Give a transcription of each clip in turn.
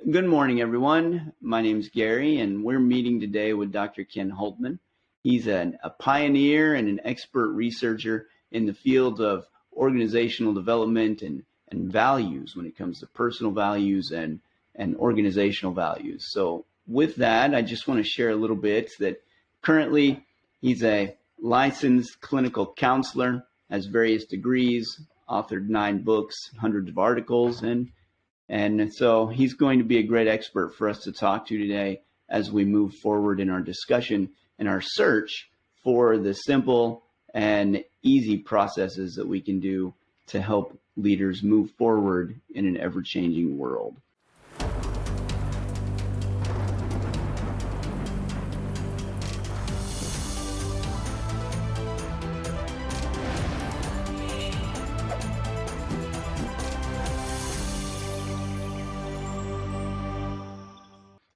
Good morning, everyone. My name is Gary, and we're meeting today with Dr. Ken Hultman. He's a pioneer and an expert researcher in the field of organizational development and values when it comes to personal values and organizational values. So with that, I just want to share a little bit that currently he's a licensed clinical counselor, has various degrees, authored 9 books, hundreds of articles, and so he's going to be a great expert for us to talk to today as we move forward in our discussion and our search for the simple and easy processes that we can do to help leaders move forward in an ever-changing world.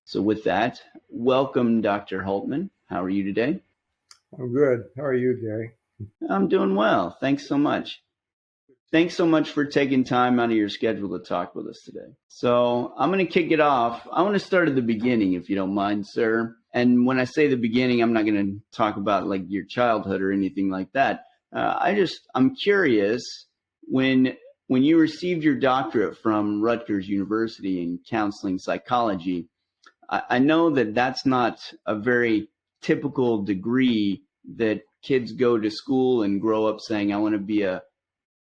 So with that, welcome, Dr. Hultman. How are you today? I'm good. How are you, Gary? I'm doing well. Thanks so much. Thanks so much for taking time out of your schedule to talk with us today. So I'm going to kick it off. I want to start at the beginning, if you don't mind, sir. And when I say the beginning, I'm not going to talk about like your childhood or anything like that. I'm curious, when you received your doctorate from Rutgers University in counseling psychology, I know that that's not a very typical degree that kids go to school and grow up saying, I want to be a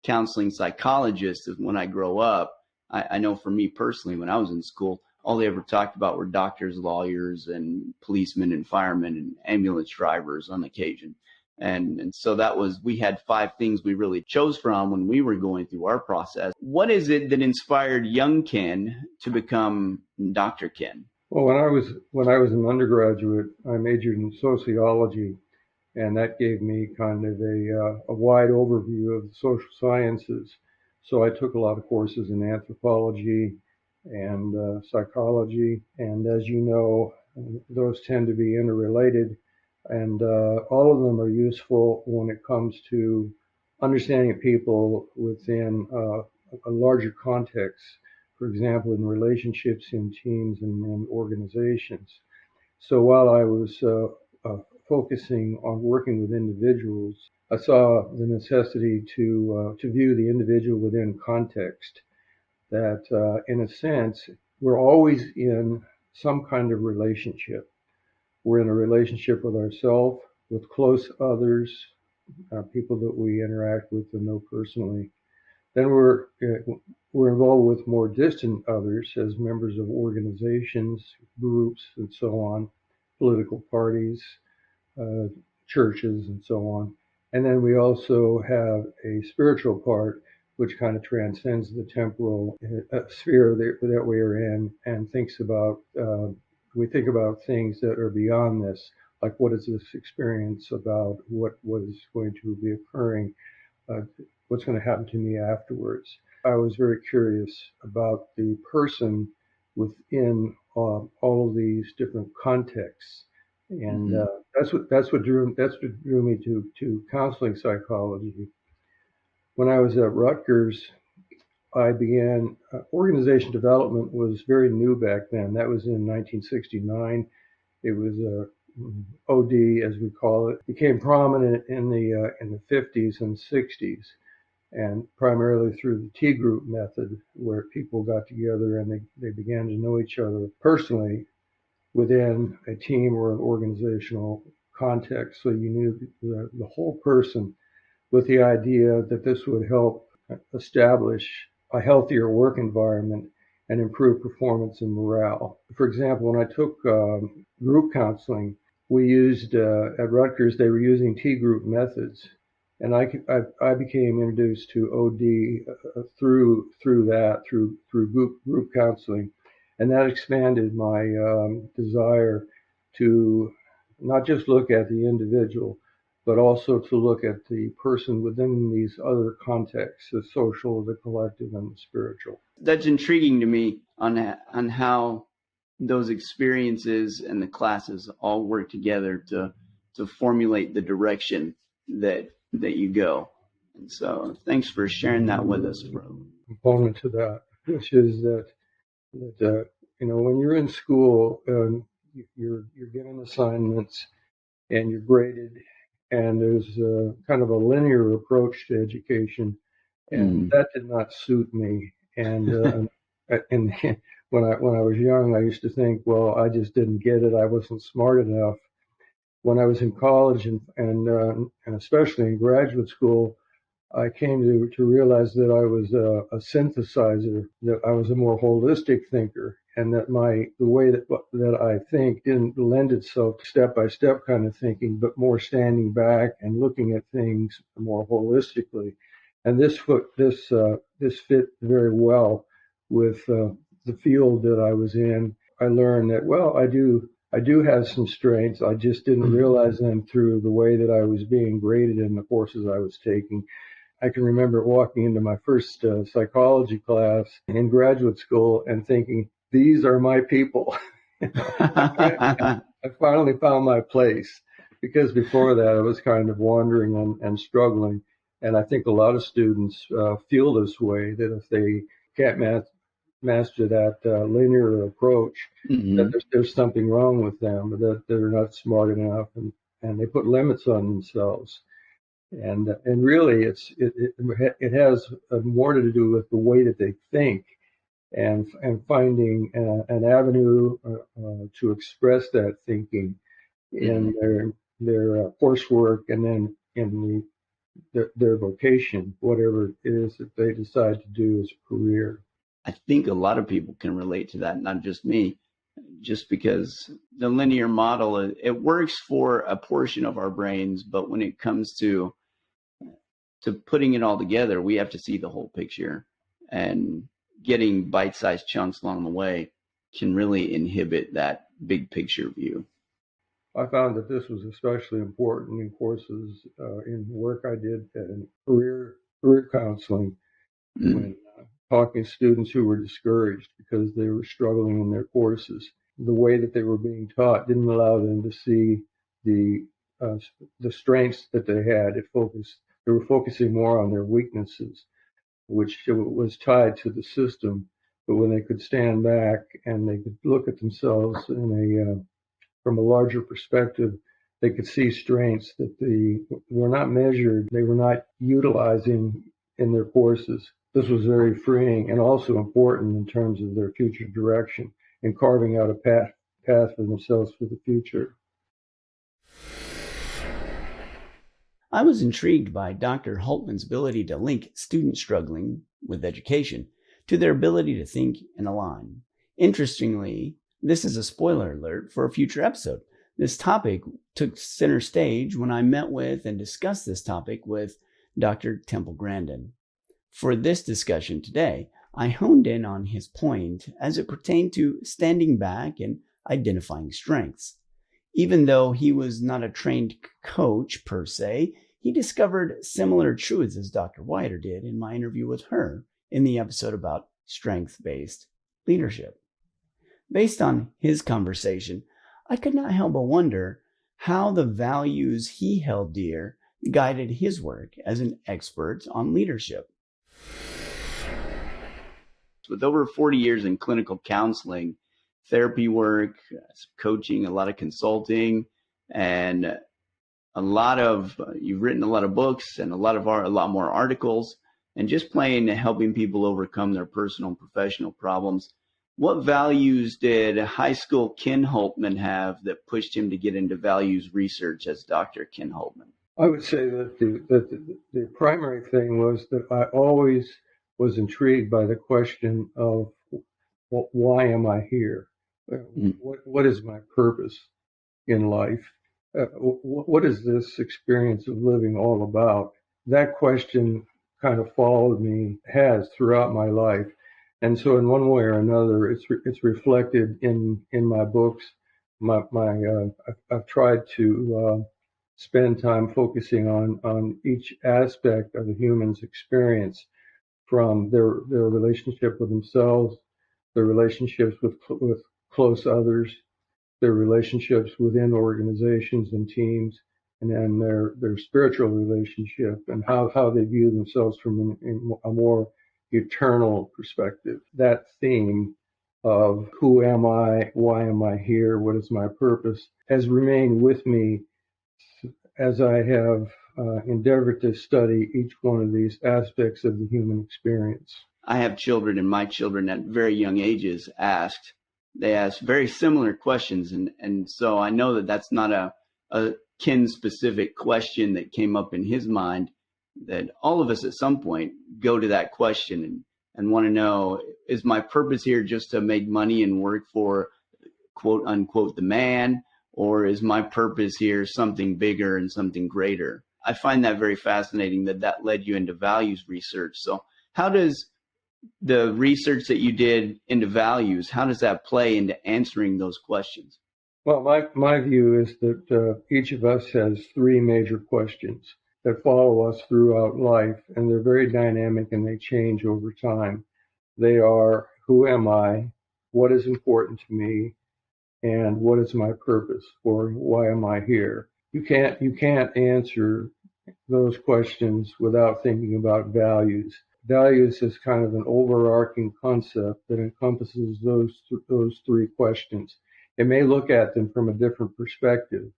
counseling psychologist when I grow up. I know for me personally, when I was in school, all they ever talked about were doctors, lawyers, and policemen and firemen and ambulance drivers on occasion. And so we had 5 things we really chose from when we were going through our process. What is it that inspired young Ken to become Dr. Ken? Well, when I was an undergraduate, I majored in sociology, and that gave me kind of a wide overview of the social sciences. So I took a lot of courses in anthropology and psychology, and as you know, those tend to be interrelated, and all of them are useful when it comes to understanding people within a larger context. For example, in relationships, in teams, and in organizations. So while I was focusing on working with individuals, I saw the necessity to view the individual within context. That, in a sense, we're always in some kind of relationship. We're in a relationship with ourselves, with close others, people that we interact with and know personally. Then we're involved with more distant others as members of organizations, groups, and so on, political parties, churches, and so on. And then we also have a spiritual part, which kind of transcends the temporal sphere that we are in and we think about things that are beyond this, like what is this experience about, what is going to be occurring, what's going to happen to me afterwards. I was very curious about the person within all of these different contexts, and that's what drew me to counseling psychology. When I was at Rutgers, I began organization development was very new back then. That was in 1969. It was OD, as we call it, became prominent in the 50s and 60s. And primarily through the T group method, where people got together and they began to know each other personally within a team or an organizational context. So you knew the whole person, with the idea that this would help establish a healthier work environment and improve performance and morale. For example, when I took group counseling, we used, at Rutgers, they were using T group methods. And I became introduced to OD through group counseling, and that expanded my desire to not just look at the individual, but also to look at the person within these other contexts, the social, the collective, and the spiritual. That's intriguing to me on how those experiences and the classes all work together to formulate the direction that you go. And so thanks for sharing that with us, bro. Component to that, which is that when you're in school, you're given assignments and you're graded, and there's kind of a linear approach to education, and Mm. that did not suit me. And and when I was young, I used to think, well, I just didn't get it. I wasn't smart enough. When I was in college and especially in graduate school, I came to realize that I was a synthesizer, that I was a more holistic thinker, and that the way that I think didn't lend itself to step by step kind of thinking, but more standing back and looking at things more holistically. And this fit very well with the field that I was in. I learned that, well, I do have some strengths. I just didn't realize them through the way that I was being graded in the courses I was taking. I can remember walking into my first psychology class in graduate school and thinking, these are my people. I finally found my place, because before that I was kind of wandering and struggling. And I think a lot of students feel this way, that if they can't master that linear approach, that Mhm. there's something wrong with them, that they're not smart enough, and they put limits on themselves. And really, it has more to do with the way that they think, and finding an avenue to express that thinking in Mhm. their coursework, and then in their vocation, whatever it is that they decide to do as a career. I think a lot of people can relate to that, not just me, just because the linear model, it works for a portion of our brains, but when it comes to putting it all together, we have to see the whole picture, and getting bite-sized chunks along the way can really inhibit that big picture view. I found that this was especially important in courses in work I did in career counseling, Mm. when talking to students who were discouraged because they were struggling in their courses. The way that they were being taught didn't allow them to see the uh, the strengths that they had. They were focusing more on their weaknesses, which was tied to the system. But when they could stand back and they could look at themselves from a larger perspective, they could see strengths that they were not measured, they were not utilizing in their courses. This was very freeing and also important in terms of their future direction and carving out a path for themselves for the future. I was intrigued by Dr. Hultman's ability to link students struggling with education to their ability to think and align. Interestingly, this is a spoiler alert for a future episode. This topic took center stage when I met with and discussed this topic with Dr. Temple Grandin. For this discussion today, I honed in on his point as it pertained to standing back and identifying strengths. Even though he was not a trained coach per se, he discovered similar truths as Dr. Wider did in my interview with her in the episode about strength based leadership. Based on his conversation, I could not help but wonder how the values he held dear guided his work as an expert on leadership. With over 40 years in clinical counseling, therapy work, coaching, a lot of consulting, and you've written a lot of books and a lot more articles, and just plain helping people overcome their personal and professional problems. What values did high school Ken Hultman have that pushed him to get into values research as Dr. Ken Hultman? I would say that the primary thing was that I always was intrigued by the question of, why am I here? Mm. What is my purpose in life? What is this experience of living all about? That question kind of followed me, has throughout my life, and so in one way or another, it's reflected in my books. I've tried to spend time focusing on each aspect of a human's experience, from their relationship with themselves, their relationships with close others, their relationships within organizations and teams, and then their spiritual relationship, and how they view themselves from a more eternal perspective. That theme of who am I, why am I here, what is my purpose, has remained with me as I have endeavored to study each one of these aspects of the human experience. I have children, and my children at very young ages they asked very similar questions. And so I know that that's not a kin specific question that came up in his mind, that all of us at some point go to that question and want to know, is my purpose here just to make money and work for quote unquote the man, or is my purpose here something bigger and something greater? I find that very fascinating that led you into values research. So how does the research that you did into values, how does that play into answering those questions? Well, my view is that each of us has three major questions that follow us throughout life, and they're very dynamic and they change over time. They are, who am I? What is important to me? And what is my purpose, or why am I here? You can't answer those questions without thinking about values. Values is kind of an overarching concept that encompasses those three questions. It may look at them from a different perspective,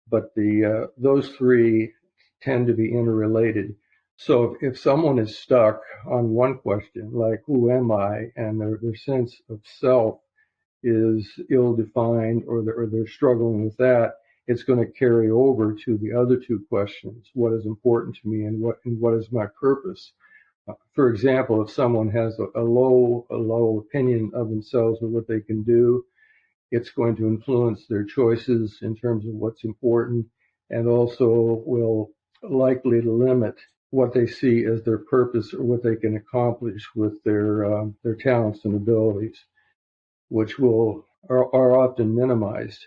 but those three tend to be interrelated. So if someone is stuck on one question, like who am I, and their sense of self is ill-defined, or they're struggling with that, it's going to carry over to the other two questions: what is important to me, and what is my purpose? For example, if someone has a low opinion of themselves or what they can do, it's going to influence their choices in terms of what's important, and also will likely to limit what they see as their purpose or what they can accomplish with their talents and abilities, which are often minimized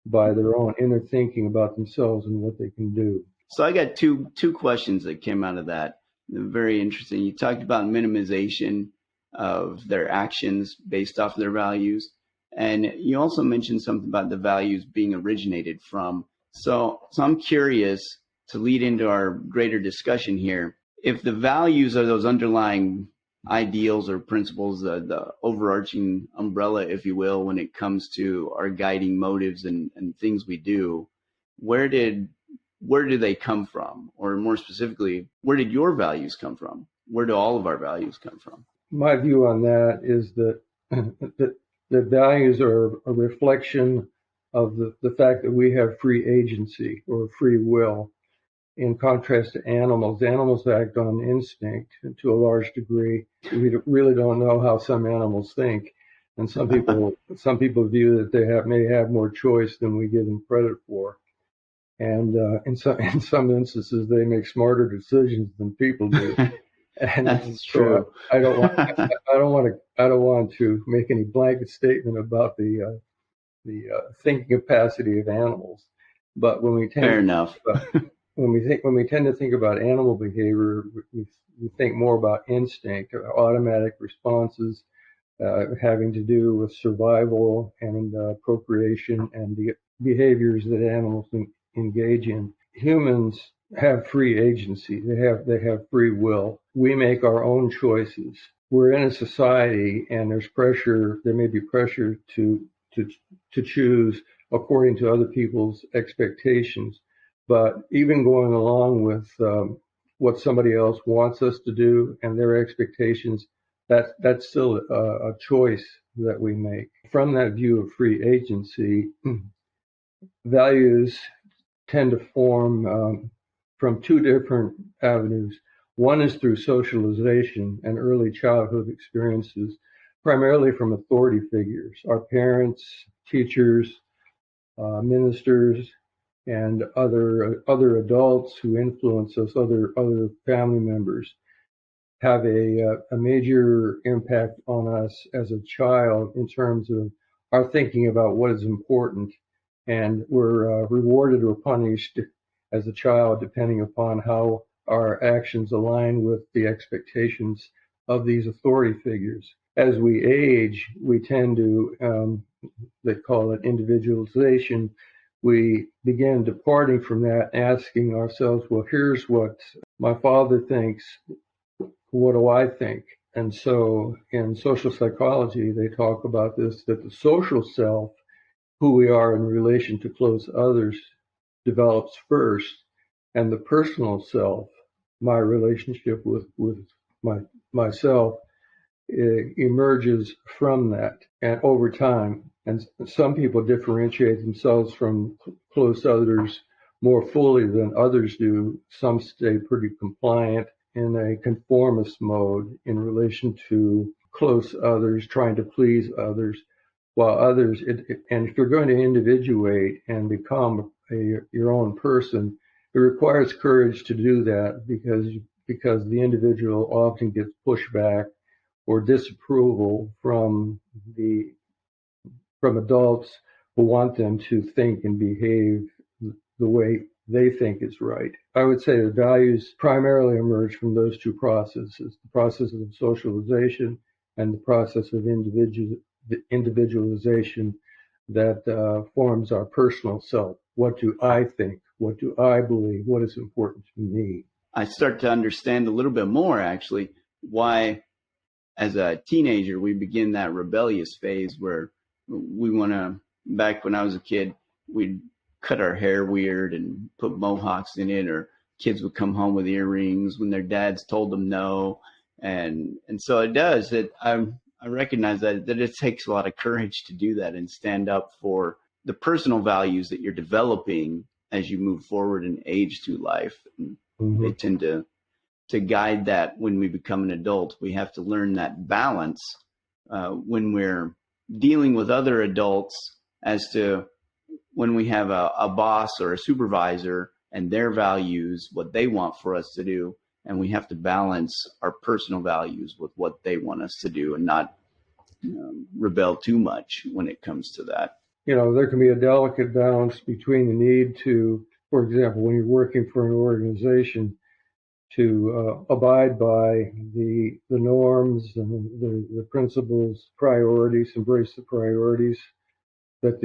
by their own inner thinking about themselves and what they can do. So I got two questions that came out of that. Very interesting. You talked about minimization of their actions based off of their values. And you also mentioned something about the values being originated from. So I'm curious, to lead into our greater discussion here, if the values are those underlying ideals or principles, the overarching umbrella, if you will, when it comes to our guiding motives and things we do, where do they come from? Or more specifically, where did your values come from? Where do all of our values come from? My view on that is that that values are a reflection of the fact that we have free agency or free will. In contrast to animals, animals act on instinct to a large degree. We really don't know how some animals think, and some people view that they may have more choice than we give them credit for. And in some instances, they make smarter decisions than people do. And That's true. I don't want to make any blanket statement about the thinking capacity of animals, but when we Fair enough. when we tend to think about animal behavior, we think more about instinct, or automatic responses, having to do with survival and procreation and the behaviors that animals engage in. Humans have free agency. They have free will. We make our own choices. We're in a society, and there's pressure. There may be pressure to choose according to other people's expectations. But even going along with what somebody else wants us to do and their expectations, that's still a choice that we make. From that view of free agency, values tend to form from two different avenues. One is through socialization and early childhood experiences, primarily from authority figures, our parents, teachers, ministers, and other adults who influence us, other family members, have a major impact on us as a child in terms of our thinking about what is important, and we're rewarded or punished as a child depending upon how our actions align with the expectations of these authority figures. As we age, we tend to, they call it individualization, we begin departing from that, asking ourselves, well, here's what my father thinks. What do I think? And so in social psychology, they talk about this, that the social self, who we are in relation to close others, develops first, and the personal self, my relationship with myself, emerges from that and over time. And some people differentiate themselves from close others more fully than others do. Some stay pretty compliant in a conformist mode in relation to close others, trying to please others, while others, and if you're going to individuate and become your own person, it requires courage to do that because the individual often gets pushback or disapproval from adults who want them to think and behave the way they think is right. I would say the values primarily emerge from those two processes, the process of socialization and the process of individualization that forms our personal self. What do I think? What do I believe? What is important to me? I start to understand a little bit more, actually, why as a teenager we begin that rebellious phase where we want to, back when I was a kid, we'd cut our hair weird and put mohawks in it, or kids would come home with earrings when their dads told them no. And so it does that. I recognize that it takes a lot of courage to do that and stand up for the personal values that you're developing as you move forward in age through life. And they tend to guide that when we become an adult. We have to learn that balance when we're dealing with other adults, as to when we have a boss or a supervisor and their values, what they want for us to do. And we have to balance our personal values with what they want us to do and not rebel too much when it comes to that. There can be a delicate balance between the need to, for example, when you're working for an organization, to abide by the norms and the principles, priorities, embrace the priorities that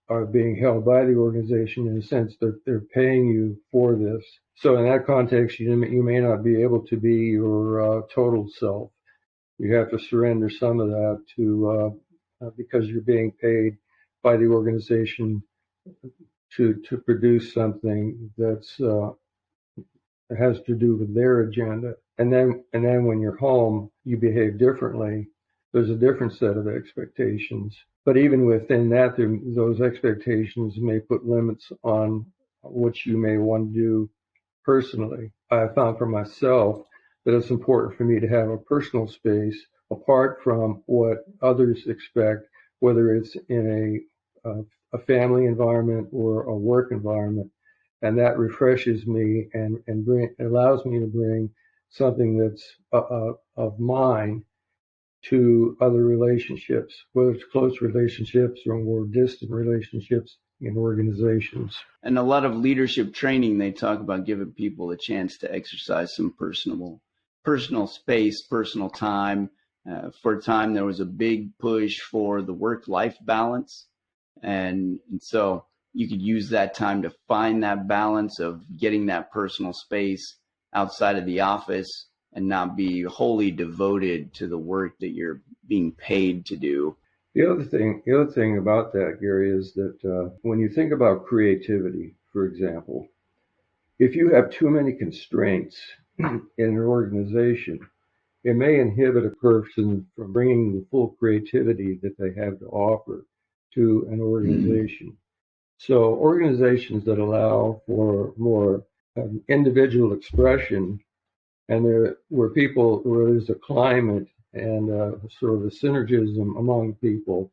are being held by the organization. In a sense, they're paying you for this. So in that context, you may not be able to be your total self. You have to surrender some of that to because you're being paid by the organization to produce something that's has to do with their agenda. And then when you're home, you behave differently. There's a different set of expectations. But even within that, those expectations may put limits on what you may want to do personally. I found for myself that it's important for me to have a personal space apart from what others expect, whether it's in a family environment or a work environment. And that refreshes me and allows me to bring something that's of mine to other relationships, whether it's close relationships or more distant relationships in organizations. And a lot of leadership training, they talk about giving people a chance to exercise some personal space, personal time. For a time, there was a big push for the work-life balance. And so you could use that time to find that balance of getting that personal space outside of the office and not be wholly devoted to the work that you're being paid to do. The other thing about that, Gary, is that when you think about creativity, for example, if you have too many constraints in an organization, it may inhibit a person from bringing the full creativity that they have to offer to an organization. So organizations that allow for more individual expression, and where there's a climate and sort of a synergism among people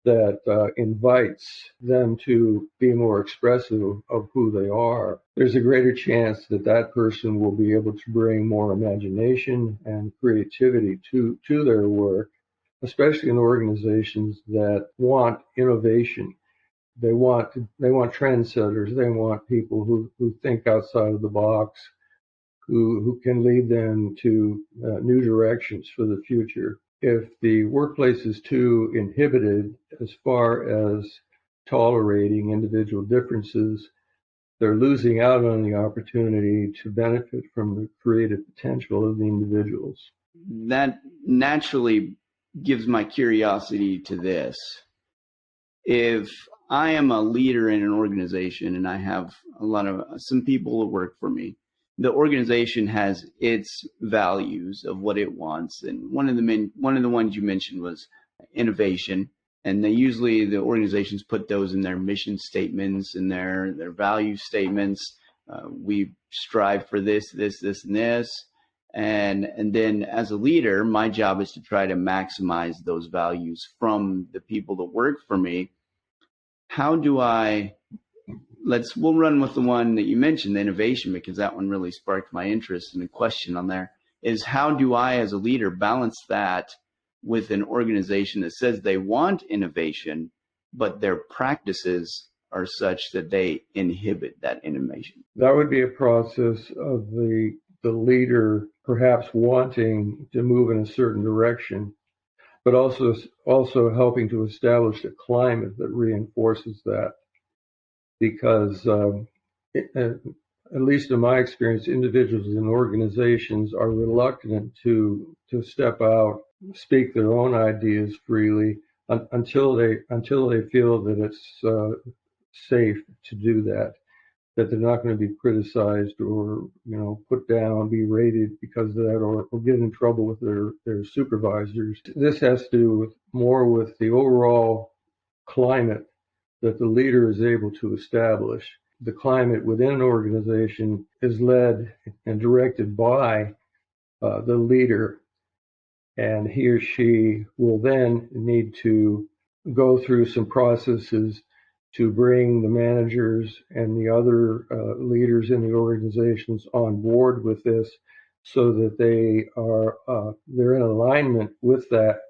that invites them to be more expressive of who they are, there's a greater chance that that person will be able to bring more imagination and creativity to their work, especially in organizations that want innovation. They want trendsetters. They want people who think outside of the box, who can lead them to new directions for the future. If the workplace is too inhibited as far as tolerating individual differences, they're losing out on the opportunity to benefit from the creative potential of the individuals. that naturally gives my curiosity to this. If I am a leader in an organization and I have some people that work for me, the organization has its values of what it wants. And one of the ones you mentioned was innovation. And the organizations put those in their mission statements and their value statements. We strive for this, this, this, and this. And then as a leader, my job is to try to maximize those values from the people that work for me. How do we'll run with the one that you mentioned, the innovation, because that one really sparked my interest. And the question on there is, how do I as a leader balance that with an organization that says they want innovation, but their practices are such that they inhibit that innovation? That would be a process of the leader perhaps wanting to move in a certain direction, but also helping to establish a climate that reinforces that. Because at least in my experience, individuals and organizations are reluctant to step out, speak their own ideas freely until they feel that it's safe to do that they're not going to be criticized or put down, be rated because of that, or get in trouble with their supervisors. This has to do more with the overall climate that the leader is able to establish. The climate within an organization is led and directed by the leader, and he or she will then need to go through some processes to bring the managers and the other leaders in the organizations on board with this, so that they're in alignment with that,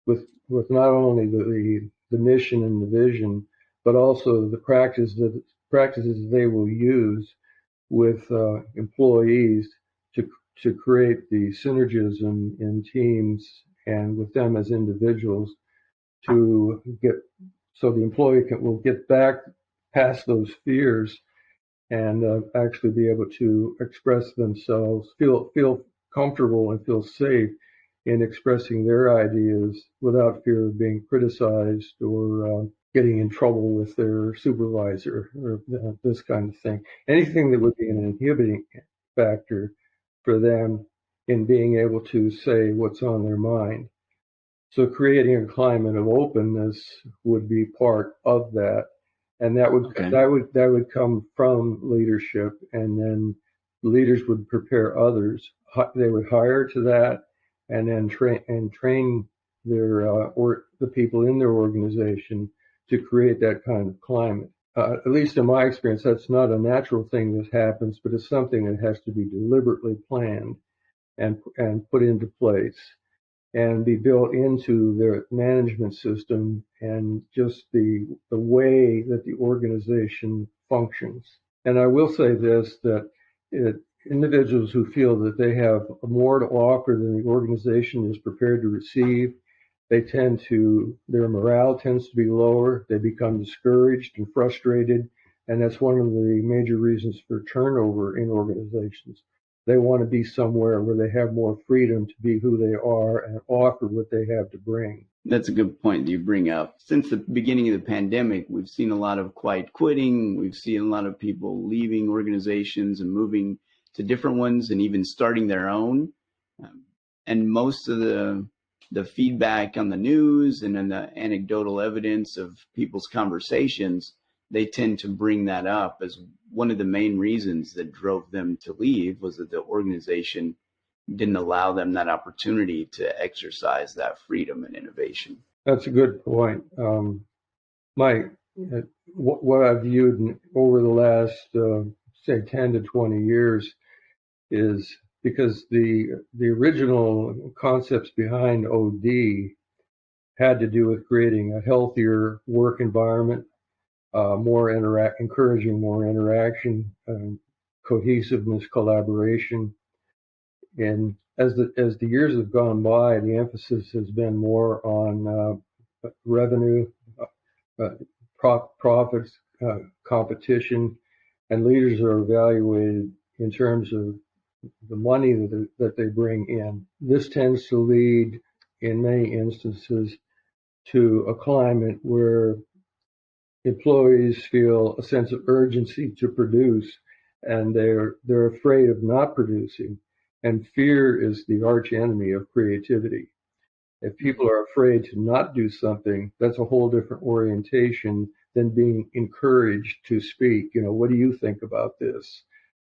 with not only the mission and the vision, but also the practices they will use with employees to create the synergism in teams and with them as individuals, so the employee will get back past those fears and actually be able to express themselves, feel comfortable and feel safe in expressing their ideas without fear of being criticized or getting in trouble with their supervisor or this kind of thing. Anything that would be an inhibiting factor for them in being able to say what's on their mind. So creating a climate of openness would be part of that, and that would come from leadership, and then leaders would prepare others. They would hire to that, and then train their or the people in their organization to create that kind of climate. At least in my experience, that's not a natural thing that happens, but it's something that has to be deliberately planned and put into place and be built into their management system and just the way that the organization functions. And I will say this, that individuals who feel that they have more to offer than the organization is prepared to receive, their morale tends to be lower, they become discouraged and frustrated, and that's one of the major reasons for turnover in organizations. They want to be somewhere where they have more freedom to be who they are and offer what they have to bring. That's a good point that you bring up. Since the beginning of the pandemic, we've seen a lot of quiet quitting. We've seen a lot of people leaving organizations and moving to different ones and even starting their own. And most of the feedback on the news and in the anecdotal evidence of people's conversations, they tend to bring that up as one of the main reasons that drove them to leave, was that the organization didn't allow them that opportunity to exercise that freedom and innovation. That's a good point. What I've viewed over the last, say, 10 to 20 years is because the original concepts behind OD had to do with creating a healthier work environment, encouraging more interaction, cohesiveness, collaboration. And as the years have gone by, the emphasis has been more on revenue, profits, competition, and leaders are evaluated in terms of the money that they bring in. This tends to lead, in many instances, to a climate where employees feel a sense of urgency to produce, and they're afraid of not producing. And fear is the arch enemy of creativity. If people are afraid to not do something, that's a whole different orientation than being encouraged to speak. What do you think about this?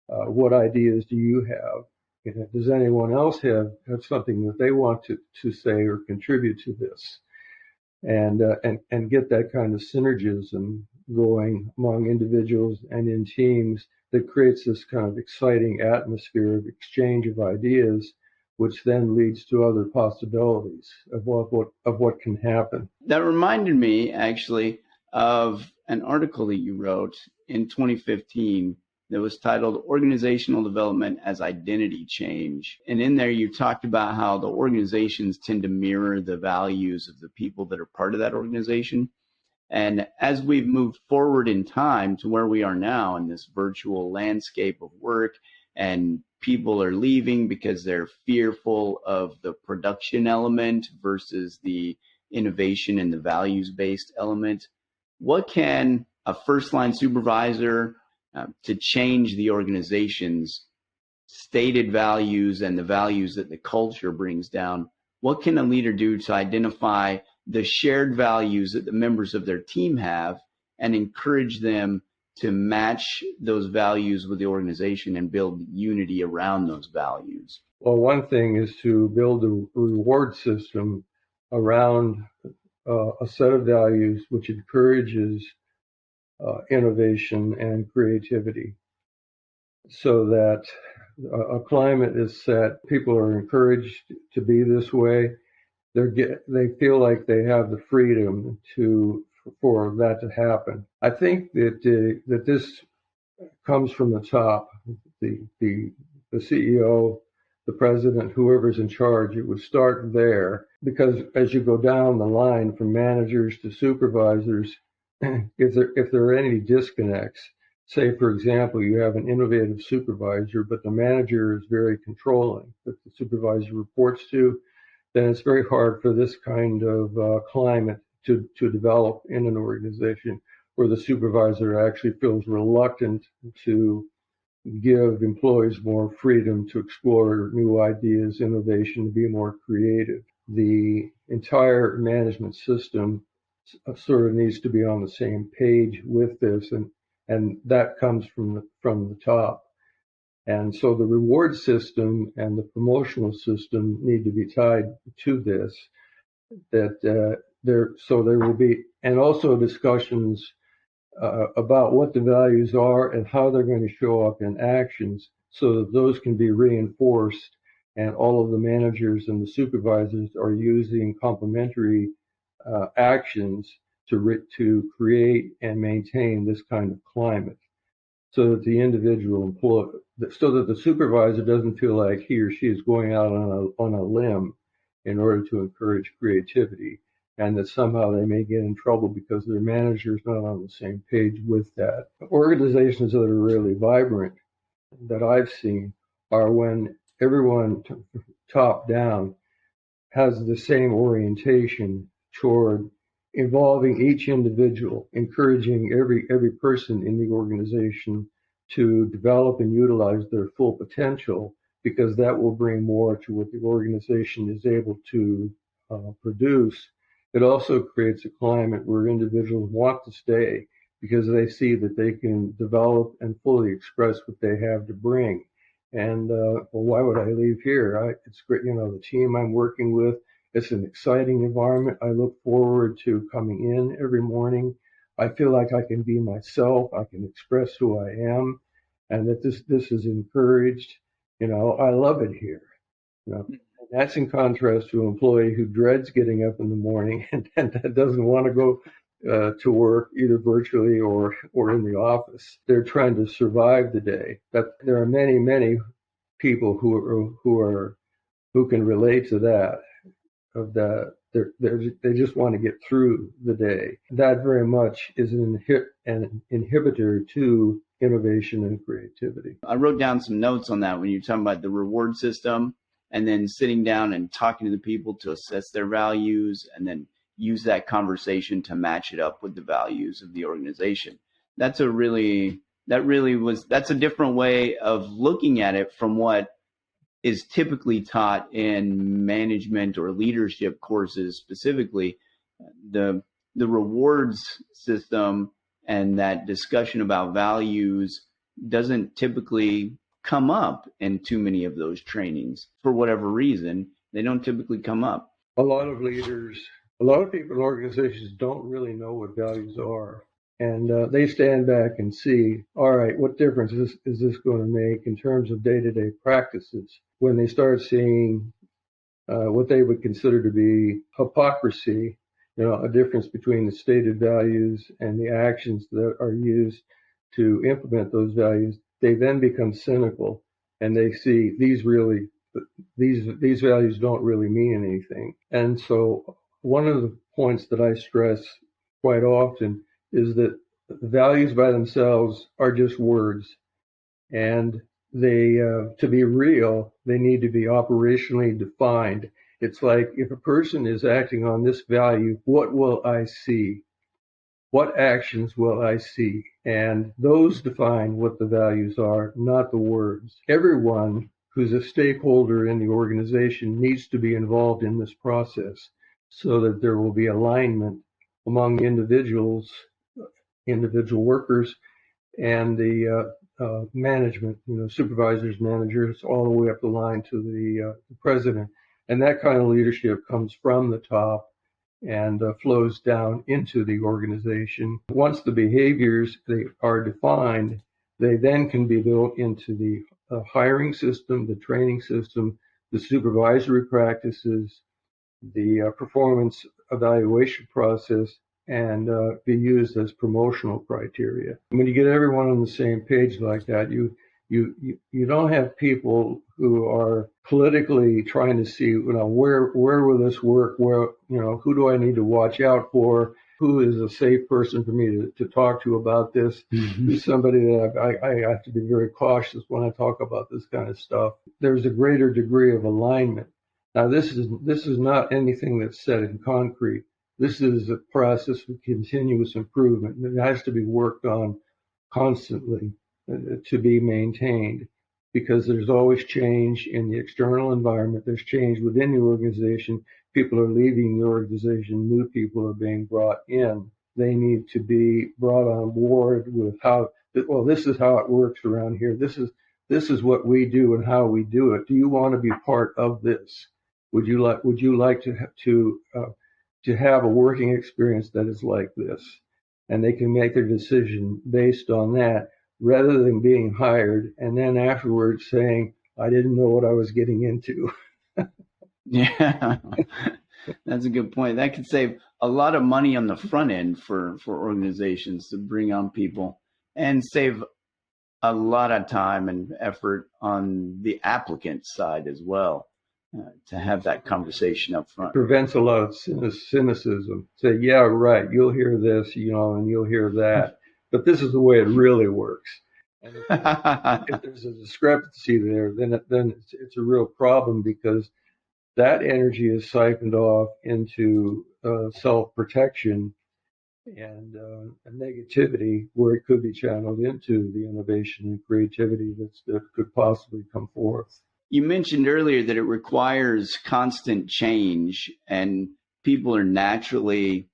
What ideas do you have? Does anyone else have something that they want to say or contribute to this? And get that kind of synergism going among individuals and in teams that creates this kind of exciting atmosphere of exchange of ideas, which then leads to other possibilities of what can happen. That reminded me actually of an article that you wrote in 2015 that was titled Organizational Development as Identity Change. And in there you talked about how the organizations tend to mirror the values of the people that are part of that organization. And as we've moved forward in time to where we are now in this virtual landscape of work, and people are leaving because they're fearful of the production element versus the innovation and the values-based element, what can a first-line supervisor to change the organization's stated values and the values that the culture brings down? What can a leader do to identify the shared values that the members of their team have and encourage them to match those values with the organization and build unity around those values? Well, one thing is to build a reward system around a set of values which encourages innovation and creativity, so that a climate is set. People are encouraged to be this way. They feel like they have the freedom for that to happen. I think that this comes from the top. The CEO, the president, whoever's in charge, it would start there, because as you go down the line from managers to supervisors, if there are any disconnects, say for example you have an innovative supervisor but the manager is very controlling that the supervisor reports to, then it's very hard for this kind of climate to develop in an organization where the supervisor actually feels reluctant to give employees more freedom to explore new ideas, innovation, to be more creative. The entire management system sort of needs to be on the same page with this, and that comes from the top. And so the reward system and the promotional system need to be tied to this. So there will be, and also discussions about what the values are and how they're going to show up in actions, so that those can be reinforced, and all of the managers and the supervisors are using complementary actions to create and maintain this kind of climate, so that the individual employee, so that the supervisor doesn't feel like he or she is going out on a limb in order to encourage creativity, and that somehow they may get in trouble because their manager is not on the same page with that. Organizations that are really vibrant that I've seen are when everyone top down has the same orientation toward involving each individual, encouraging every person in the organization to develop and utilize their full potential, because that will bring more to what the organization is able to produce. It also creates a climate where individuals want to stay because they see that they can develop and fully express what they have to bring. And well, why would I leave here? It's great, the team I'm working with, it's an exciting environment. I look forward to coming in every morning. I feel like I can be myself. I can express who I am, and that this is encouraged. I love it here. And that's in contrast to an employee who dreads getting up in the morning and doesn't want to go to work either virtually or in the office. They're trying to survive the day. That there are many people who can relate to that. They just want to get through the day. That very much is an inhibitor to innovation and creativity. I wrote down some notes on that when you're talking about the reward system and then sitting down and talking to the people to assess their values and then use that conversation to match it up with the values of the organization. That's a different way of looking at it from what is typically taught in management or leadership courses specifically. The rewards system and that discussion about values doesn't typically come up in too many of those trainings. For whatever reason, they don't typically come up. A lot of people in organizations don't really know what values are. And they stand back and see, all right, what difference is this going to make in terms of day-to-day practices? When they start seeing what they would consider to be hypocrisy, a difference between the stated values and the actions that are used to implement those values, they then become cynical and they see these values don't really mean anything. And so one of the points that I stress quite often is that values by themselves are just words, and they, to be real, they need to be operationally defined. It's like, if a person is acting on this value, what will I see? What actions will I see? And those define what the values are, not the words. Everyone who's a stakeholder in the organization needs to be involved in this process so that there will be alignment among individual workers and the management, supervisors, managers, all the way up the line to the president. And that kind of leadership comes from the top and flows down into the organization. Once the behaviors they are defined, they then can be built into the hiring system, the training system, the supervisory practices, the performance evaluation process, and be used as promotional criteria. When you get everyone on the same page like that, you don't have people who are politically trying to see, where will this work? Where, who do I need to watch out for? Who is a safe person for me to talk to about this? Mm-hmm. Who's somebody that I have to be very cautious when I talk about this kind of stuff? There's a greater degree of alignment. Now, this is not anything that's set in concrete. This is a process of continuous improvement. It has to be worked on constantly to be maintained, because there's always change in the external environment. There's change within the organization. People are leaving the organization. New people are being brought in. They need to be brought on board with this is how it works around here. This is what we do and how we do it. Do you want to be part of this? Would you like to have a working experience that is like this? And they can make their decision based on that, rather than being hired and then afterwards saying, I didn't know what I was getting into. Yeah, that's a good point. That could save a lot of money on the front end for organizations to bring on people, and save a lot of time and effort on the applicant side as well, to have that conversation up front. Prevents a lot of cynicism. Say, yeah, right, you'll hear this, and you'll hear that. But this is the way it really works. And if there's a discrepancy there, then it's a real problem, because that energy is siphoned off into self-protection and negativity, where it could be channeled into the innovation and creativity that could possibly come forth. You mentioned earlier that it requires constant change, and people are naturally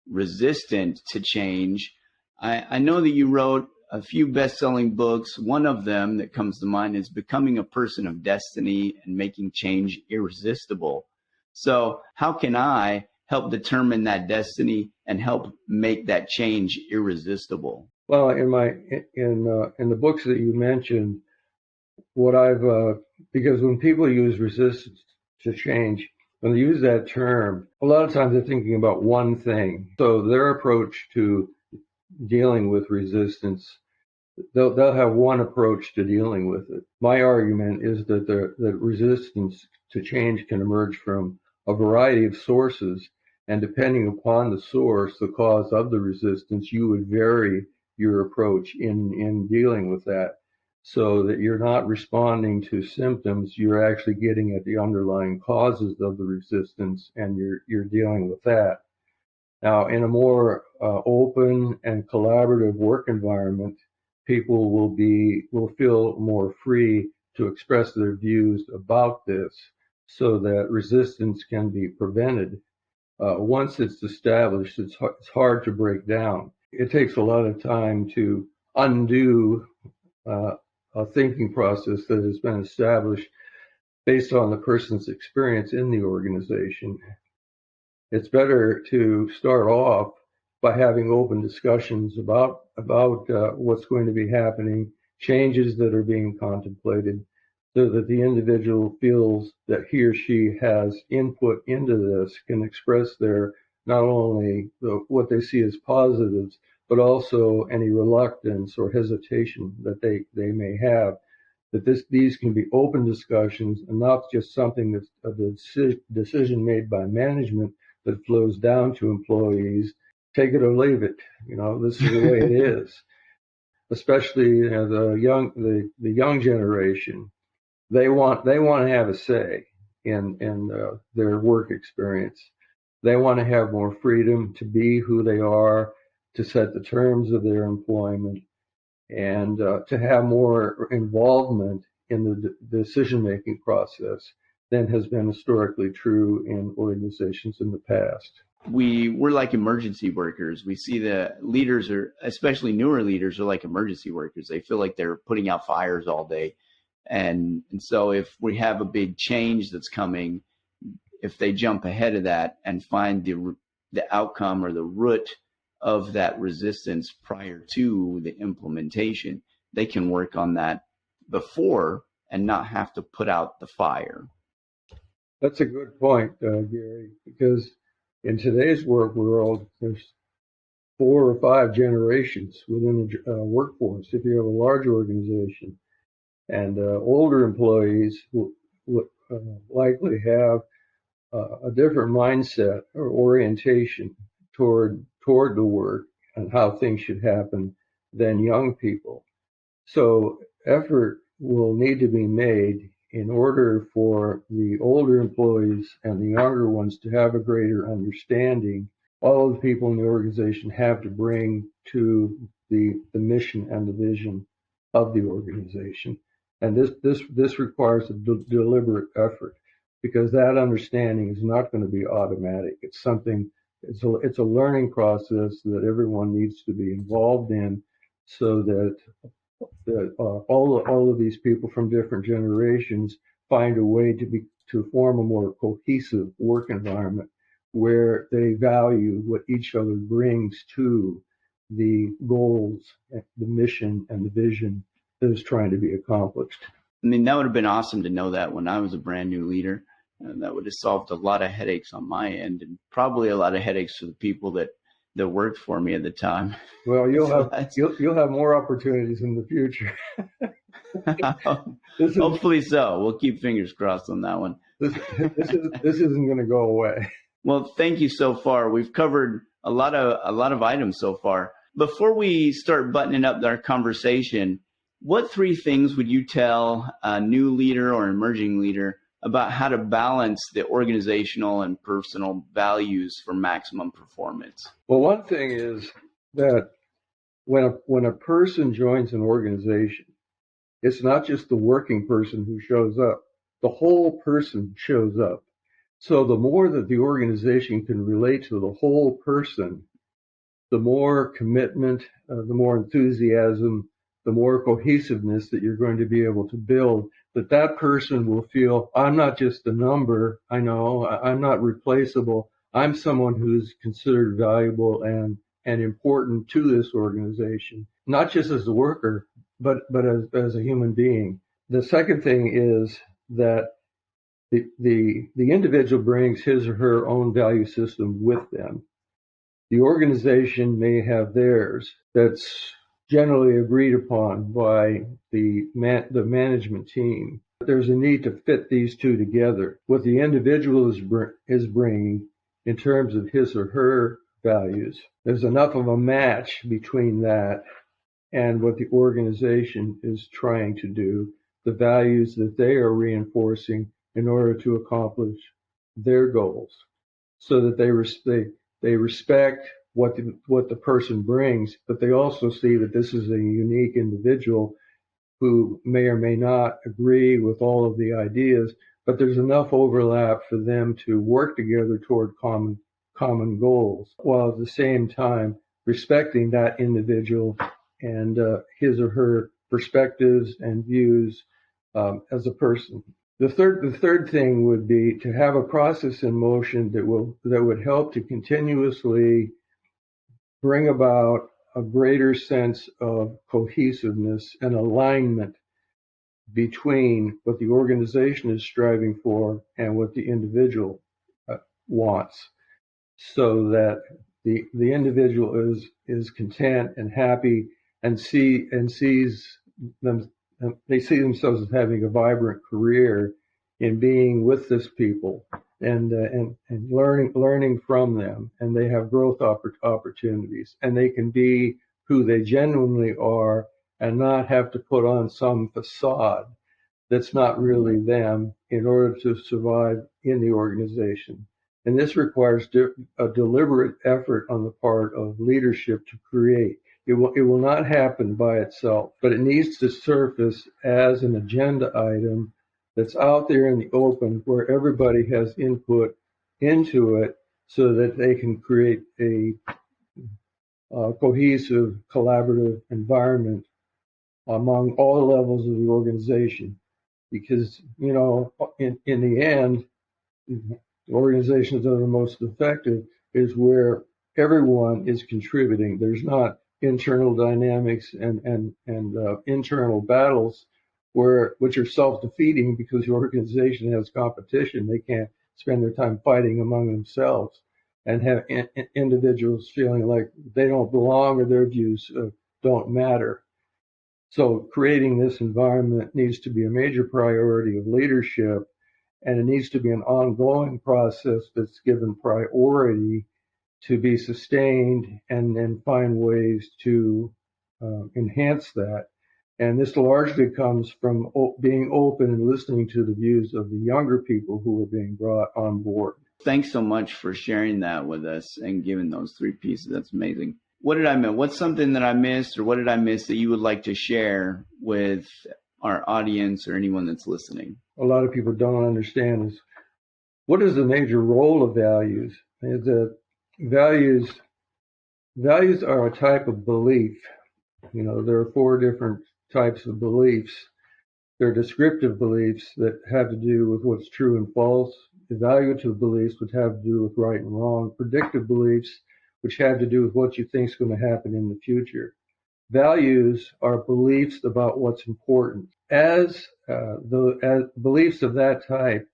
resistant to change. I know that you wrote a few best-selling books. One of them that comes to mind is Becoming a Person of Destiny and Making Change Irresistible. So how can I help determine that destiny and help make that change irresistible? Well, in the books that you mentioned, because when people use resistance to change, when they use that term, a lot of times they're thinking about one thing. So their approach to dealing with resistance, they'll have one approach to dealing with it. My argument is that that resistance to change can emerge from a variety of sources, and depending upon the source, the cause of the resistance, you would vary your approach in dealing with that, so that you're not responding to symptoms, you're actually getting at the underlying causes of the resistance, and you're dealing with that. Now, in a more open and collaborative work environment, people will feel more free to express their views about this, so that resistance can be prevented. Once it's established, it's hard to break down. It takes a lot of time to undo a thinking process that has been established based on the person's experience in the organization. It's better to start off by having open discussions about what's going to be happening, changes that are being contemplated, so that the individual feels that he or she has input into this, can express their not only what they see as positives, but also any reluctance or hesitation that they may have. That these can be open discussions and not just something that's a decision made by management that flows down to employees. Take it or leave it. This is the way it is. Especially the young generation. They want to have a say in their work experience. They want to have more freedom to be who they are, to set the terms of their employment, and to have more involvement in the decision-making process than has been historically true in organizations in the past. We're like emergency workers. We see that leaders especially newer leaders, are like emergency workers. They feel like they're putting out fires all day. And so if we have a big change that's coming, if they jump ahead of that and find the outcome or the root of that resistance prior to the implementation, they can work on that before and not have to put out the fire. That's a good point, Gary, because in today's work world, there's 4 or 5 generations within the workforce. If you have a large organization, and older employees will likely have a different mindset or orientation toward the work and how things should happen than young people. So effort will need to be made in order for the older employees and the younger ones to have a greater understanding. All of the people in the organization have to bring to the mission and the vision of the organization. And this requires a deliberate effort, because that understanding is not going to be automatic. It's a learning process that everyone needs to be involved in, so that all of these people from different generations find a way to form a more cohesive work environment where they value what each other brings to the goals, the mission, and the vision that is trying to be accomplished. I mean, that would have been awesome to know that when I was a brand new leader. That would have solved a lot of headaches on my end, and probably a lot of headaches for the people that worked for me at the time. Well, you'll have more opportunities in the future. Hopefully so. We'll keep fingers crossed on that one. This isn't going to go away. Well, thank you so far. We've covered a lot of items so far. Before we start buttoning up our conversation, what 3 things would you tell a new leader or emerging leader about how to balance the organizational and personal values for maximum performance? Well, one thing is that when a person joins an organization, it's not just the working person who shows up. The whole person shows up. So the more that the organization can relate to the whole person, the more commitment, the more enthusiasm, the more cohesiveness that you're going to be able to build, that person will feel, I'm not just a number. I know I'm not replaceable. I'm someone who's considered valuable and important to this organization, not just as a worker, but as a human being. The second thing is that the individual brings his or her own value system with them. The organization may have theirs that's generally agreed upon by the management team. There's a need to fit these two together. What the individual is bringing in terms of his or her values, there's enough of a match between that and what the organization is trying to do, the values that they are reinforcing in order to accomplish their goals, so that they respect what the person brings, but they also see that this is a unique individual who may or may not agree with all of the ideas, but there's enough overlap for them to work together toward common goals, while at the same time respecting that individual and his or her perspectives and views as a person. The third thing would be to have a process in motion that would help to continuously bring about a greater sense of cohesiveness and alignment between what the organization is striving for and what the individual wants, so that the individual is content and happy and sees them. They see themselves as having a vibrant career in being with this people and learning from them, and they have growth opportunities, and they can be who they genuinely are and not have to put on some facade that's not really them in order to survive in the organization. And this requires a deliberate effort on the part of leadership to create. It will not happen by itself, but it needs to surface as an agenda item that's out there in the open where everybody has input into it, so that they can create a cohesive, collaborative environment among all the levels of the organization. Because, in the end, the organizations that are the most effective is where everyone is contributing. There's not internal dynamics and internal battles which are self-defeating because the organization has competition. They can't spend their time fighting among themselves and have individuals feeling like they don't belong or their views don't matter. So creating this environment needs to be a major priority of leadership, and it needs to be an ongoing process that's given priority to be sustained and then find ways to enhance that. And this largely comes from being open and listening to the views of the younger people who are being brought on board. Thanks so much for sharing that with us and giving those three pieces. That's amazing. What did I miss? What's something that I missed, or what did I miss that you would like to share with our audience or anyone that's listening? A lot of people don't understand is, what is the major role of values? Is that values are a type of belief. There are 4 different types of beliefs. There are descriptive beliefs that have to do with what's true and false. Evaluative beliefs which have to do with right and wrong. Predictive beliefs which have to do with what you think is going to happen in the future. Values are beliefs about what's important. As beliefs of that type,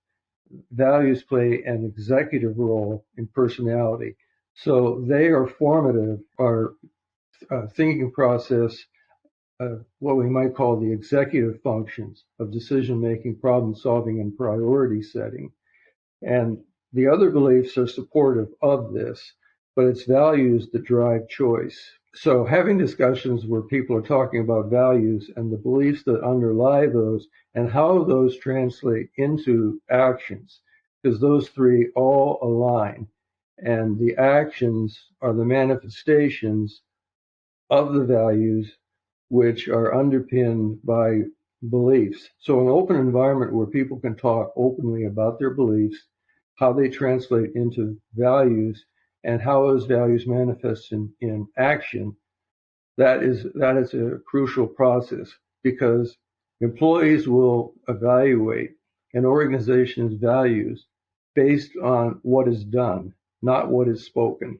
values play an executive role in personality. So they are formative, our thinking process, what we might call the executive functions of decision-making, problem-solving, and priority setting. And the other beliefs are supportive of this, but it's values that drive choice. So having discussions where people are talking about values and the beliefs that underlie those and how those translate into actions, because those 3 all align, and the actions are the manifestations of the values which are underpinned by beliefs. So an open environment where people can talk openly about their beliefs, how they translate into values, and how those values manifest in action, that is a crucial process, because employees will evaluate an organization's values based on what is done, not what is spoken.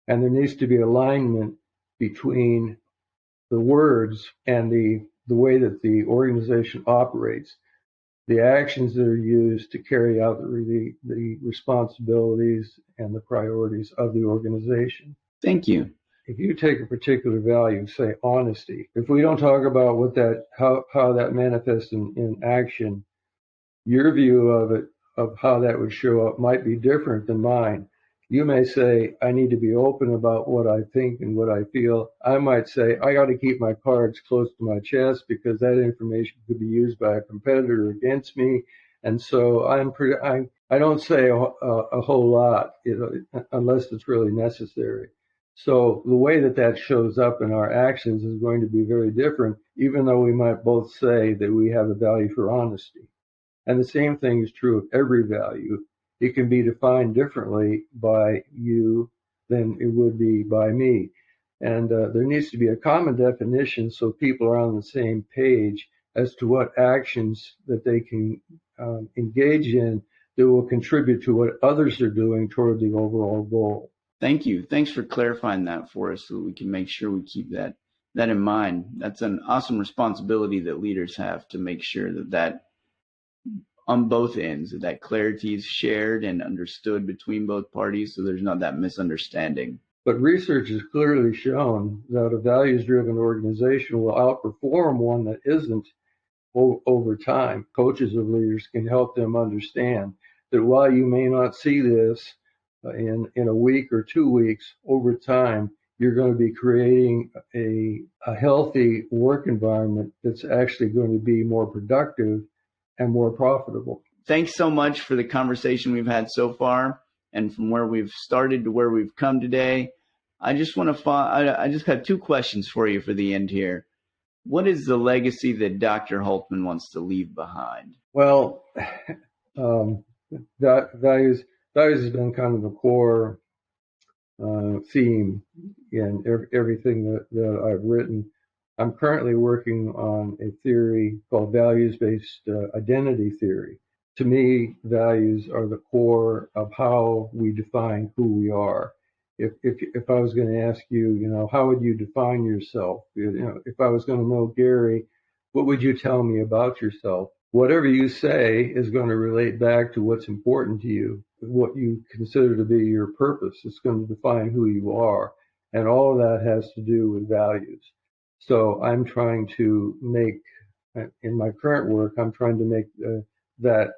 And there needs to be alignment between the words and the way that the organization operates, the actions that are used to carry out the responsibilities and the priorities of the organization. Thank you. If you take a particular value, say honesty, if we don't talk about how that manifests in action, your view of it, of how that would show up, might be different than mine. You may say, I need to be open about what I think and what I feel. I might say, I got to keep my cards close to my chest because that information could be used by a competitor against me. And so I don't say a whole lot, unless it's really necessary. So the way that that shows up in our actions is going to be very different, even though we might both say that we have a value for honesty. And the same thing is true of every value. It can be defined differently by you than it would be by me. And there needs to be a common definition so people are on the same page as to what actions that they can engage in that will contribute to what others are doing toward the overall goal. Thank you. Thanks for clarifying that for us so we can make sure we keep that in mind. That's an awesome responsibility that leaders have to make sure that on both ends, that clarity is shared and understood between both parties so there's not that misunderstanding. But research has clearly shown that a values-driven organization will outperform one that isn't over time. Coaches of leaders can help them understand that while you may not see this in a week or 2 weeks, over time, you're going to be creating a healthy work environment that's actually going to be more productive and more profitable. Thanks so much for the conversation we've had so far, and from where we've started to where we've come today. I just have two questions for you for the end here. What is the legacy that Dr. Hultman wants to leave behind? Well, values has been kind of the core theme in everything that I've written. I'm currently working on a theory called values-based identity theory. To me, values are the core of how we define who we are. If I was going to ask you, how would you define yourself? If I was going to know Gary, what would you tell me about yourself? Whatever you say is going to relate back to what's important to you, what you consider to be your purpose. It's going to define who you are. And all of that has to do with values. So I'm trying to make, in my current work, I'm trying to make that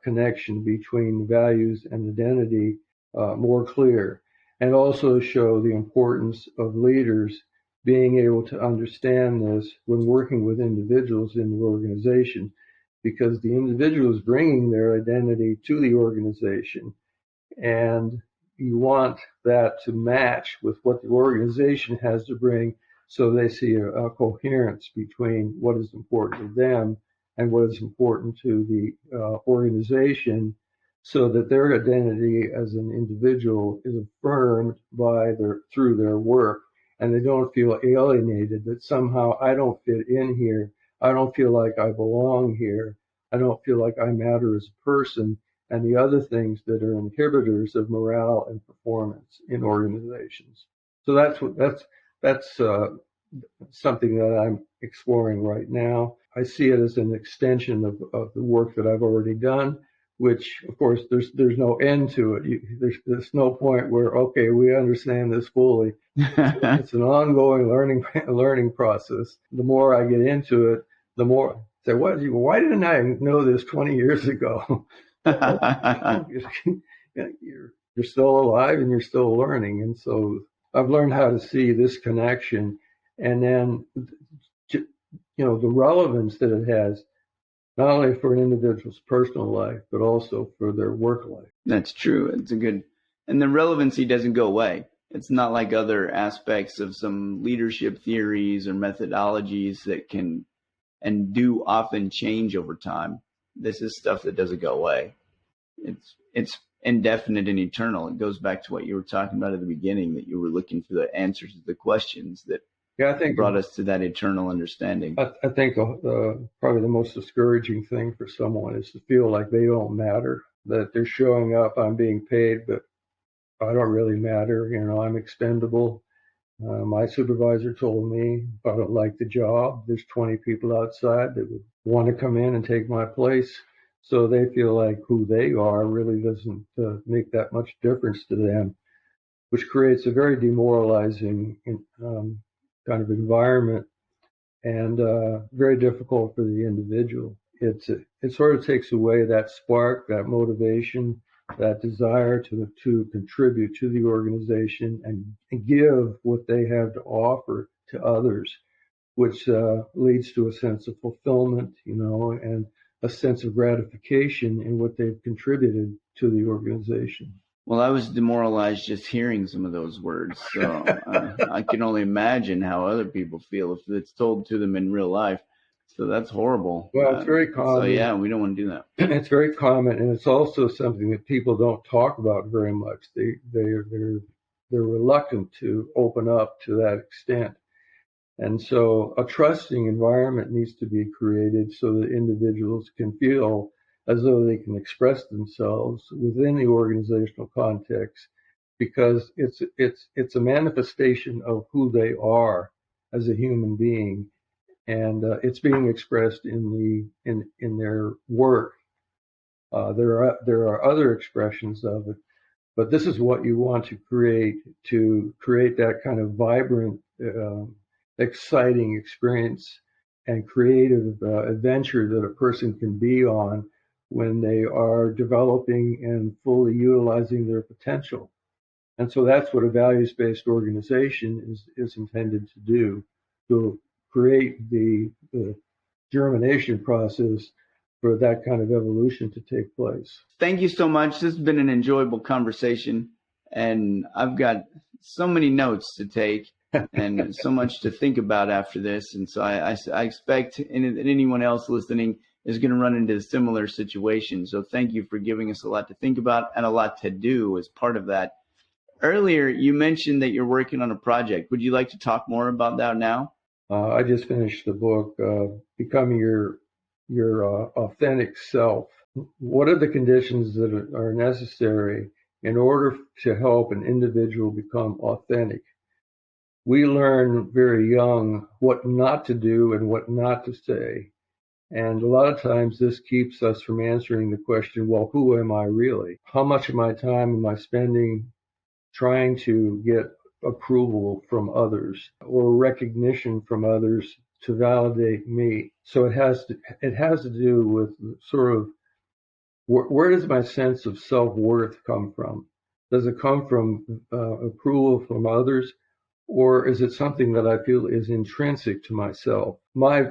connection between values and identity more clear, and also show the importance of leaders being able to understand this when working with individuals in the organization, because the individual is bringing their identity to the organization, and you want that to match with what the organization has to bring, so they see a coherence between what is important to them and what is important to the organization, so that their identity as an individual is affirmed through their work, and they don't feel alienated, that somehow I don't fit in here, I don't feel like I belong here, I don't feel like I matter as a person, and the other things that are inhibitors of morale and performance in organizations. So that's something that I'm exploring right now. I see it as an extension of the work that I've already done, which, of course, there's no end to it. There's no point where, okay, we understand this fully. It's an ongoing learning process. The more I get into it, the more I say, why didn't I know this 20 years ago? You're still alive and you're still learning. And so I've learned how to see this connection, and then, the relevance that it has, not only for an individual's personal life, but also for their work life. That's true. And the relevancy doesn't go away. It's not like other aspects of some leadership theories or methodologies that can and do often change over time. This is stuff that doesn't go away. It's indefinite and eternal. It goes back to what you were talking about at the beginning, that you were looking for the answers to the questions that I think brought us to that eternal understanding. I think probably the most discouraging thing for someone is to feel like they don't matter, that they're showing up, I'm being paid, but I don't really matter. I'm expendable. My supervisor told me if I don't like the job, there's 20 people outside that would want to come in and take my place. So they feel like who they are really doesn't make that much difference to them, which creates a very demoralizing kind of environment, and very difficult for the individual. It sort of takes away that spark, that motivation, that desire to contribute to the organization and give what they have to offer to others, which leads to a sense of fulfillment, and a sense of gratification in what they've contributed to the organization. Well, I was demoralized just hearing some of those words, so I can only imagine how other people feel if it's told to them in real life. So that's horrible. Well, it's very common. So yeah, we don't want to do that. It's very common, and it's also something that people don't talk about very much. They're reluctant to open up to that extent. And so a trusting environment needs to be created so that individuals can feel as though they can express themselves within the organizational context, because it's a manifestation of who they are as a human being, and it's being expressed in their work. There are other expressions of it, but this is what you want to create that kind of vibrant, exciting experience and creative adventure that a person can be on when they are developing and fully utilizing their potential. And so that's what a values-based organization is intended to do, to create the germination process for that kind of evolution to take place. Thank you so much. This has been an enjoyable conversation, and I've got so many notes to take and so much to think about after this. And so I expect anyone else listening is going to run into a similar situation. So thank you for giving us a lot to think about and a lot to do as part of that. Earlier, you mentioned that you're working on a project. Would you like to talk more about that now? I just finished the book, Becoming Your Authentic Self. What are the conditions that are necessary in order to help an individual become authentic? We learn very young what not to do and what not to say. And a lot of times this keeps us from answering the question, well, who am I really? How much of my time am I spending trying to get approval from others or recognition from others to validate me? So it has to do with sort of where does my sense of self-worth come from? Does it come from approval from others, or is it something that I feel is intrinsic to myself? My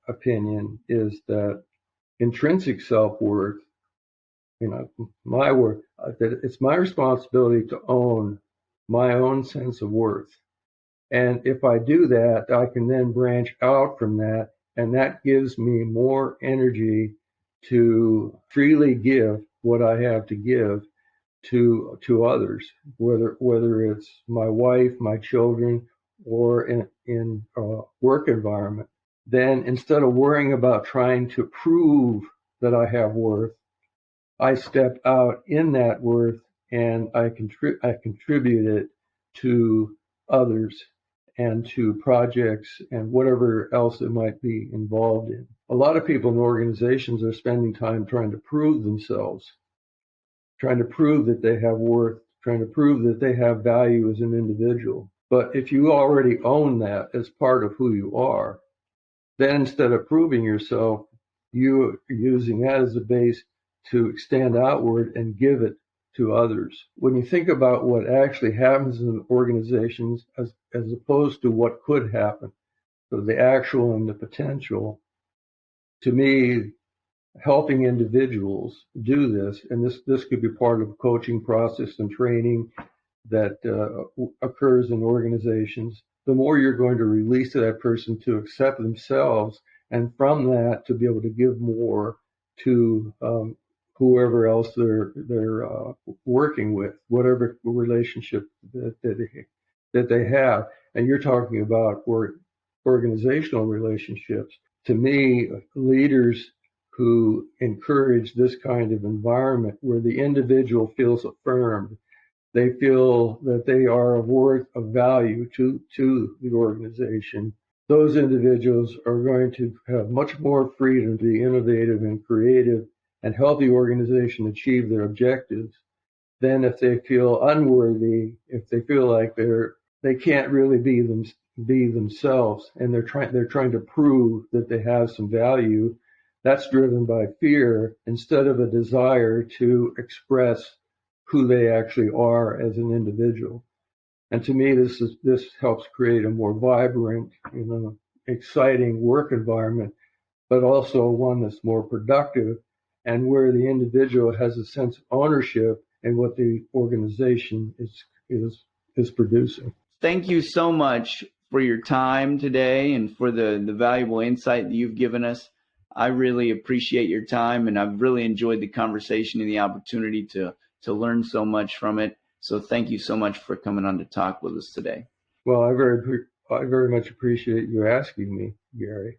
opinion is that intrinsic self-worth, my worth, that it's my responsibility to own my own sense of worth. And if I do that, I can then branch out from that, and that gives me more energy to freely give what I have to give to others, whether it's my wife, my children, or in a work environment. Then instead of worrying about trying to prove that I have worth, I step out in that worth and I contribute it to others and to projects and whatever else it might be involved in. A lot of people in organizations are spending time trying to prove themselves, trying to prove that they have worth, trying to prove that they have value as an individual. But if you already own that as part of who you are, then instead of proving yourself, you are using that as a base to extend outward and give it to others. When you think about what actually happens in organizations as opposed to what could happen, so the actual and the potential, to me, helping individuals do this, and this could be part of a coaching process and training that occurs in organizations, the more you're going to release to that person to accept themselves, and from that to be able to give more to whoever else they're working with, whatever relationship that they have. And you're talking about organizational relationships. To me, leaders who encourage this kind of environment where the individual feels affirmed, they feel that they are of worth, of value to the organization, those individuals are going to have much more freedom to be innovative and creative and help the organization achieve their objectives than if they feel unworthy, if they feel like they can't really be themselves, and they're trying to prove that they have some value. that's driven by fear instead of a desire to express who they actually are as an individual. And to me, this helps create a more vibrant, exciting work environment, but also one that's more productive and where the individual has a sense of ownership in what the organization is producing. Thank you so much for your time today and for the valuable insight that you've given us. I really appreciate your time, and I've really enjoyed the conversation and the opportunity to learn so much from it. So thank you so much for coming on to talk with us today. Well, I very much appreciate you asking me, Gary.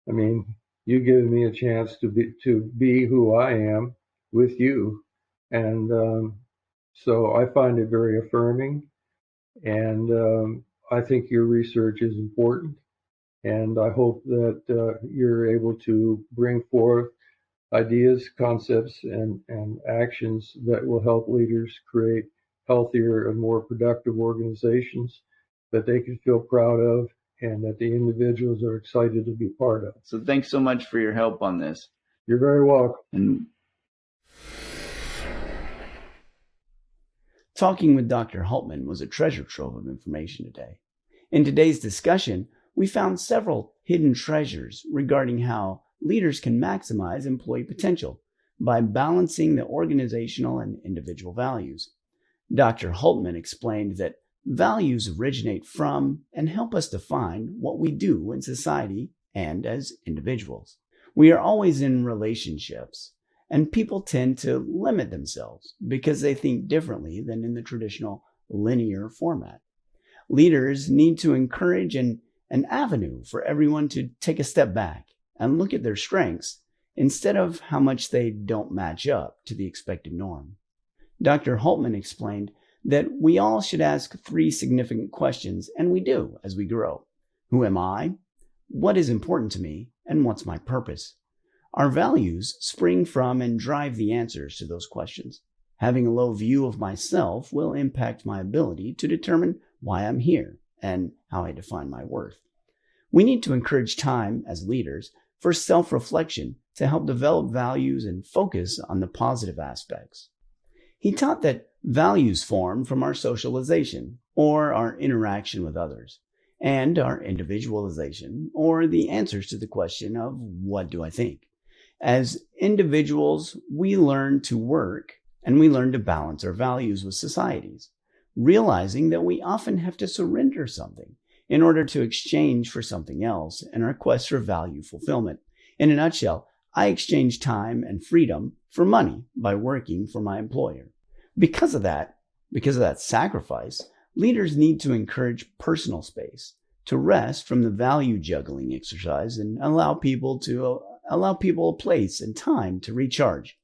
I mean, you give me a chance to be who I am with you, and so I find it very affirming. And I think your research is important, and I hope that you're able to bring forth ideas, concepts, and actions that will help leaders create healthier and more productive organizations that they can feel proud of and that the individuals are excited to be part of. So thanks so much for your help on this. You're very welcome. And talking with Dr. Hultman was a treasure trove of information today. In today's discussion, we found several hidden treasures regarding how leaders can maximize employee potential by balancing the organizational and individual values. Dr. Hultman explained that values originate from and help us define what we do in society and as individuals. We are always in relationships, and people tend to limit themselves because they think differently than in the traditional linear format. Leaders need to encourage an avenue for everyone to take a step back and look at their strengths instead of how much they don't match up to the expected norm. Dr. Hultman explained that we all should ask 3 significant questions, and we do as we grow. Who am I? What is important to me? And what's my purpose? Our values spring from and drive the answers to those questions. Having a low view of myself will impact my ability to determine why I'm here and how I define my worth. We need to encourage time as leaders for self-reflection to help develop values and focus on the positive aspects. He taught that values form from our socialization, or our interaction with others, and our individualization, or the answers to the question of what do I think. As individuals, we learn to work and we learn to balance our values with society's, realizing that we often have to surrender something in order to exchange for something else in our quest for value fulfillment. In a nutshell, I exchange time and freedom for money by working for my employer. Because of that sacrifice, leaders need to encourage personal space to rest from the value juggling exercise and allow people a place and time to recharge.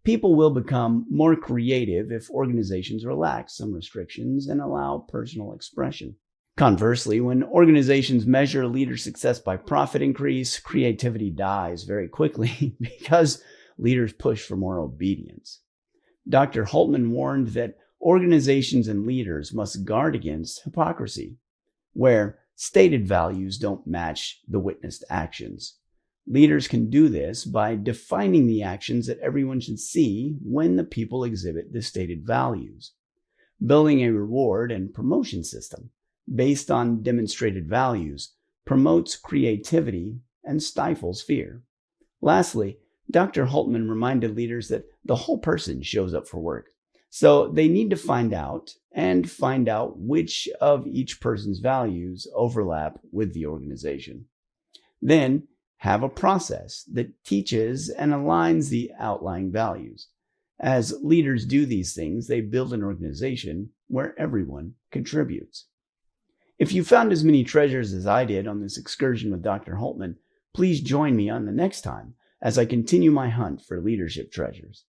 People will become more creative if organizations relax some restrictions and allow personal expression. Conversely, when organizations measure leader success by profit increase, creativity dies very quickly because leaders push for more obedience. Dr. Hultman warned that organizations and leaders must guard against hypocrisy, where stated values don't match the witnessed actions. Leaders can do this by defining the actions that everyone should see when the people exhibit the stated values. Building a reward and promotion system based on demonstrated values promotes creativity and stifles fear. Lastly, Dr. Hultman reminded leaders that the whole person shows up for work. So they need to find out which of each person's values overlap with the organization. Then have a process that teaches and aligns the outlying values. As leaders do these things, they build an organization where everyone contributes. If you found as many treasures as I did on this excursion with Dr. Hultman, please join me on the next time as I continue my hunt for leadership treasures.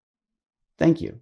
Thank you.